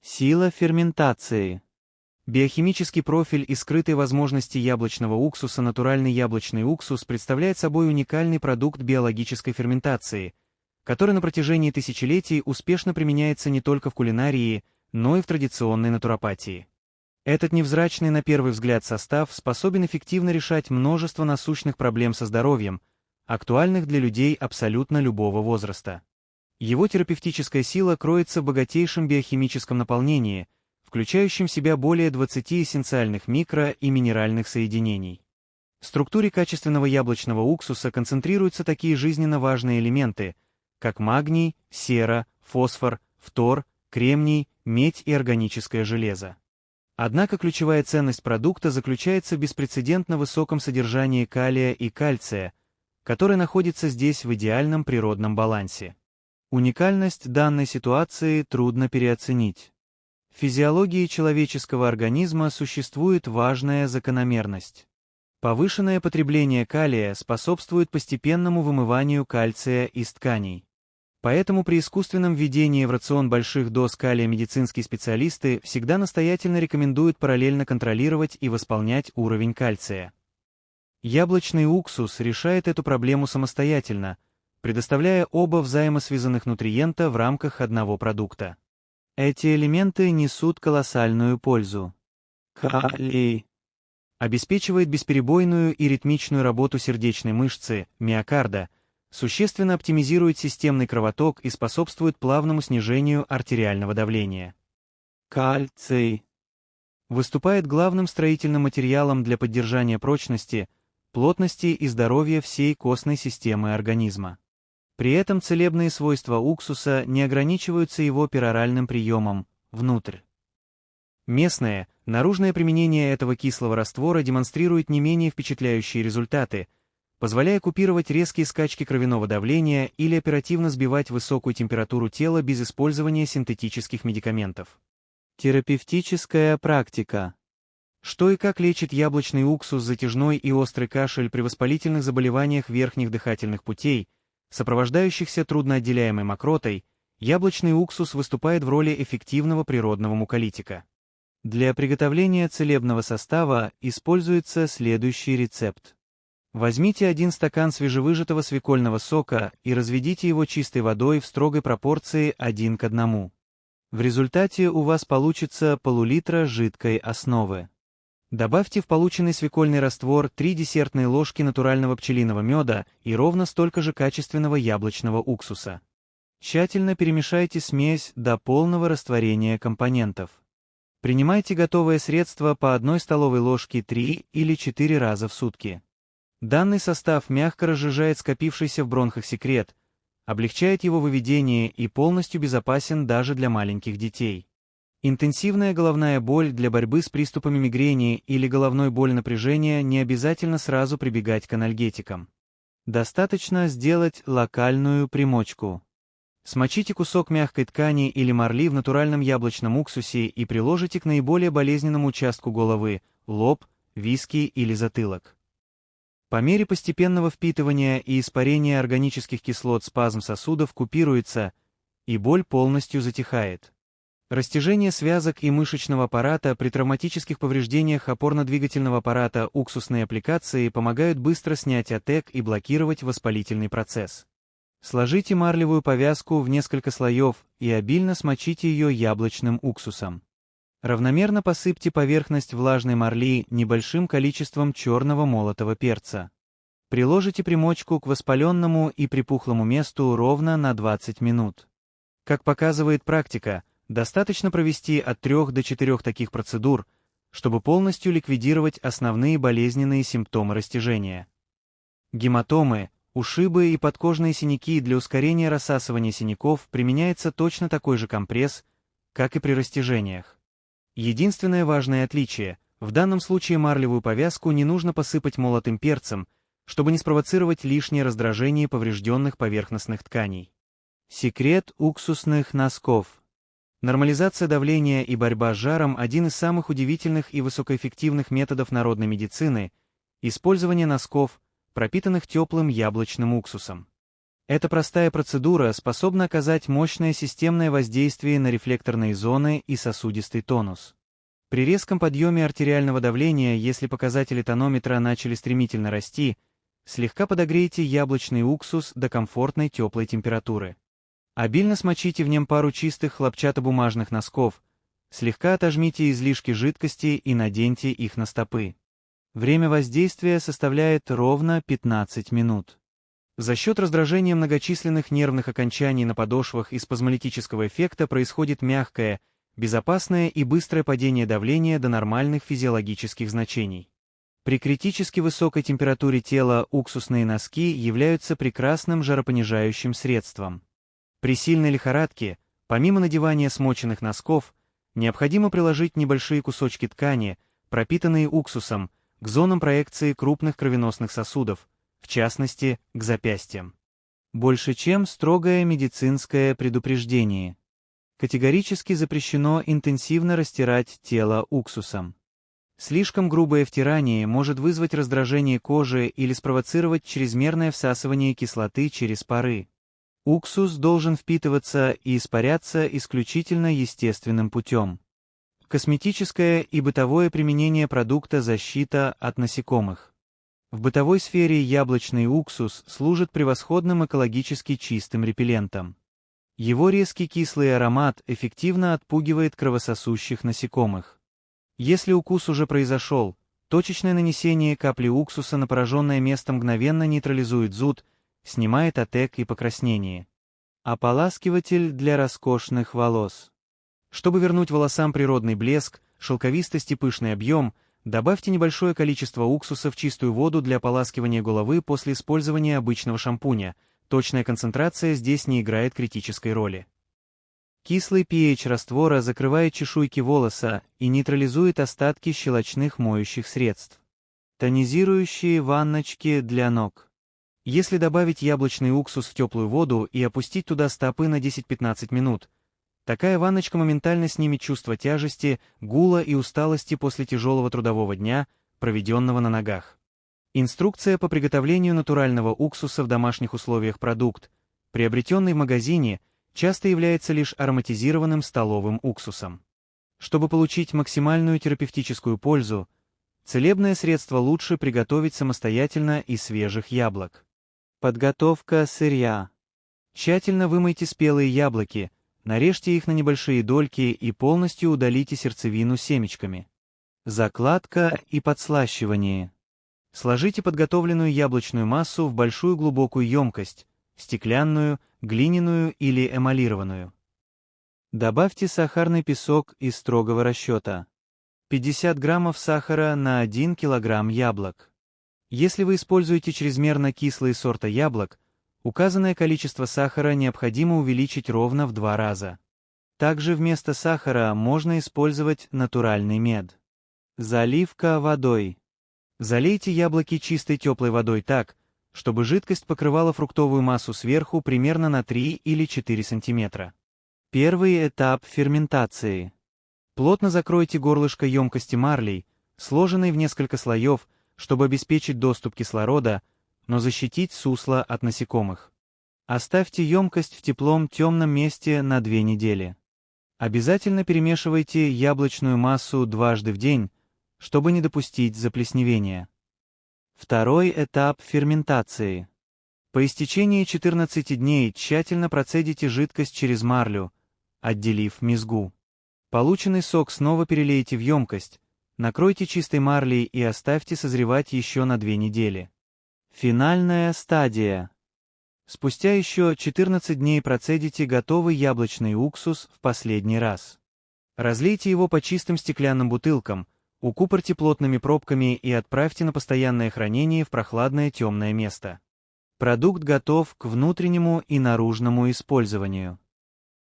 Сила ферментации. Биохимический профиль и скрытые возможности яблочного уксуса. Натуральный яблочный уксус представляет собой уникальный продукт биологической ферментации, который на протяжении тысячелетий успешно применяется не только в кулинарии, но и в традиционной натуропатии. Этот невзрачный на первый взгляд состав способен эффективно решать множество насущных проблем со здоровьем, актуальных для людей абсолютно любого возраста. Его терапевтическая сила кроется в богатейшем биохимическом наполнении, включающем в себя более 20 эссенциальных микро- и минеральных соединений. В структуре качественного яблочного уксуса концентрируются такие жизненно важные элементы, как магний, сера, фосфор, фтор, кремний, медь и органическое железо. Однако ключевая ценность продукта заключается в беспрецедентно высоком содержании калия и кальция, которое находится здесь в идеальном природном балансе. Уникальность данной ситуации трудно переоценить. В физиологии человеческого организма существует важная закономерность. Повышенное потребление калия способствует постепенному вымыванию кальция из тканей. Поэтому при искусственном введении в рацион больших доз калия медицинские специалисты всегда настоятельно рекомендуют параллельно контролировать и восполнять уровень кальция. Яблочный уксус решает эту проблему самостоятельно, предоставляя оба взаимосвязанных нутриента в рамках одного продукта. Эти элементы несут колоссальную пользу. Калий обеспечивает бесперебойную и ритмичную работу сердечной мышцы, миокарда, существенно оптимизирует системный кровоток и способствует плавному снижению артериального давления. Кальций выступает главным строительным материалом для поддержания прочности, плотности и здоровья всей костной системы организма. При этом целебные свойства уксуса не ограничиваются его пероральным приемом внутрь. Местное, наружное применение этого кислого раствора демонстрирует не менее впечатляющие результаты, позволяя купировать резкие скачки кровяного давления или оперативно сбивать высокую температуру тела без использования синтетических медикаментов. Терапевтическая практика. Что и как лечит яблочный уксус затяжной и острый кашель при воспалительных заболеваниях верхних дыхательных путей, сопровождающихся трудноотделяемой мокротой? Яблочный уксус выступает в роли эффективного природного муколитика. Для приготовления целебного состава используется следующий рецепт. Возьмите 1 стакан свежевыжатого свекольного сока и разведите его чистой водой в строгой пропорции 1 к 1. В результате у вас получится пол-литра жидкой основы. Добавьте в полученный свекольный раствор 3 десертные ложки натурального пчелиного меда и ровно столько же качественного яблочного уксуса. Тщательно перемешайте смесь до полного растворения компонентов. Принимайте готовое средство по 1 столовой ложке 3 или 4 раза в сутки. Данный состав мягко разжижает скопившийся в бронхах секрет, облегчает его выведение и полностью безопасен даже для маленьких детей. Интенсивная головная боль для борьбы с приступами мигрени или головной боли напряжения не обязательно сразу прибегать к анальгетикам. Достаточно сделать локальную примочку. Смочите кусок мягкой ткани или марли в натуральном яблочном уксусе и приложите к наиболее болезненному участку головы – лоб, виски или затылок. По мере постепенного впитывания и испарения органических кислот спазм сосудов купируется, и боль полностью затихает. Растяжение связок и мышечного аппарата при травматических повреждениях опорно-двигательного аппарата уксусные аппликации помогают быстро снять отек и блокировать воспалительный процесс. Сложите марлевую повязку в несколько слоев и обильно смочите ее яблочным уксусом. Равномерно посыпьте поверхность влажной марли небольшим количеством черного молотого перца. Приложите примочку к воспаленному и припухлому месту ровно на 20 минут. Как показывает практика, достаточно провести от 3 до 4 таких процедур, чтобы полностью ликвидировать основные болезненные симптомы растяжения. Гематомы, ушибы и подкожные синяки. Для ускорения рассасывания синяков применяется точно такой же компресс, как и при растяжениях. Единственное важное отличие – в данном случае марлевую повязку не нужно посыпать молотым перцем, чтобы не спровоцировать лишнее раздражение поврежденных поверхностных тканей. Секрет уксусных носков. Нормализация давления и борьба с жаром – один из самых удивительных и высокоэффективных методов народной медицины – использование носков, пропитанных теплым яблочным уксусом. Эта простая процедура способна оказать мощное системное воздействие на рефлекторные зоны и сосудистый тонус. При резком подъеме артериального давления, если показатели тонометра начали стремительно расти, слегка подогрейте яблочный уксус до комфортной теплой температуры. Обильно смочите в нем пару чистых хлопчатобумажных носков, слегка отожмите излишки жидкости и наденьте их на стопы. Время воздействия составляет ровно 15 минут. За счет раздражения многочисленных нервных окончаний на подошвах и спазмолитического эффекта происходит мягкое, безопасное и быстрое падение давления до нормальных физиологических значений. При критически высокой температуре тела уксусные носки являются прекрасным жаропонижающим средством. При сильной лихорадке, помимо надевания смоченных носков, необходимо приложить небольшие кусочки ткани, пропитанные уксусом, к зонам проекции крупных кровеносных сосудов, в частности, к запястьям. Больше чем строгое медицинское предупреждение. Категорически запрещено интенсивно растирать тело уксусом. Слишком грубое втирание может вызвать раздражение кожи или спровоцировать чрезмерное всасывание кислоты через пары. Уксус должен впитываться и испаряться исключительно естественным путем. Косметическое и бытовое применение продукта «Защита от насекомых». В бытовой сфере яблочный уксус служит превосходным экологически чистым репеллентом. Его резкий кислый аромат эффективно отпугивает кровососущих насекомых. Если укус уже произошел, точечное нанесение капли уксуса на пораженное место мгновенно нейтрализует зуд, снимает отек и покраснение. Ополаскиватель для роскошных волос. Чтобы вернуть волосам природный блеск, шелковистость и пышный объем, добавьте небольшое количество уксуса в чистую воду для ополаскивания головы после использования обычного шампуня. Точная концентрация здесь не играет критической роли. Кислый pH раствора закрывает чешуйки волоса и нейтрализует остатки щелочных моющих средств. Тонизирующие ванночки для ног. Если добавить яблочный уксус в теплую воду и опустить туда стопы на 10-15 минут, такая ванночка моментально снимет чувство тяжести, гула и усталости после тяжелого трудового дня, проведенного на ногах. Инструкция по приготовлению натурального уксуса в домашних условиях. Продукт, приобретенный в магазине, часто является лишь ароматизированным столовым уксусом. Чтобы получить максимальную терапевтическую пользу, целебное средство лучше приготовить самостоятельно из свежих яблок. Подготовка сырья. Тщательно вымойте спелые яблоки, нарежьте их на небольшие дольки и полностью удалите сердцевину семечками. Закладка и подслащивание. Сложите подготовленную яблочную массу в большую глубокую емкость, стеклянную, глиняную или эмалированную. Добавьте сахарный песок из строгого расчета. 50 граммов сахара на 1 килограмм яблок. Если вы используете чрезмерно кислые сорта яблок, указанное количество сахара необходимо увеличить ровно в 2 раза. Также вместо сахара можно использовать натуральный мед. Заливка водой. Залейте яблоки чистой теплой водой так, чтобы жидкость покрывала фруктовую массу сверху примерно на 3 или 4 см. Первый этап ферментации. Плотно закройте горлышко емкости марлей, сложенной в несколько слоев, чтобы обеспечить доступ кислорода, но защитить сусло от насекомых. Оставьте емкость в теплом темном месте на 2 недели. Обязательно перемешивайте яблочную массу дважды в день, чтобы не допустить заплесневения. Второй этап ферментации. По истечении 14 дней тщательно процедите жидкость через марлю, отделив мезгу. Полученный сок снова перелейте в емкость, накройте чистой марлей и оставьте созревать еще на 2 недели. Финальная стадия. Спустя еще 14 дней процедите готовый яблочный уксус в последний раз. Разлейте его по чистым стеклянным бутылкам, укупорьте плотными пробками и отправьте на постоянное хранение в прохладное темное место. Продукт готов к внутреннему и наружному использованию.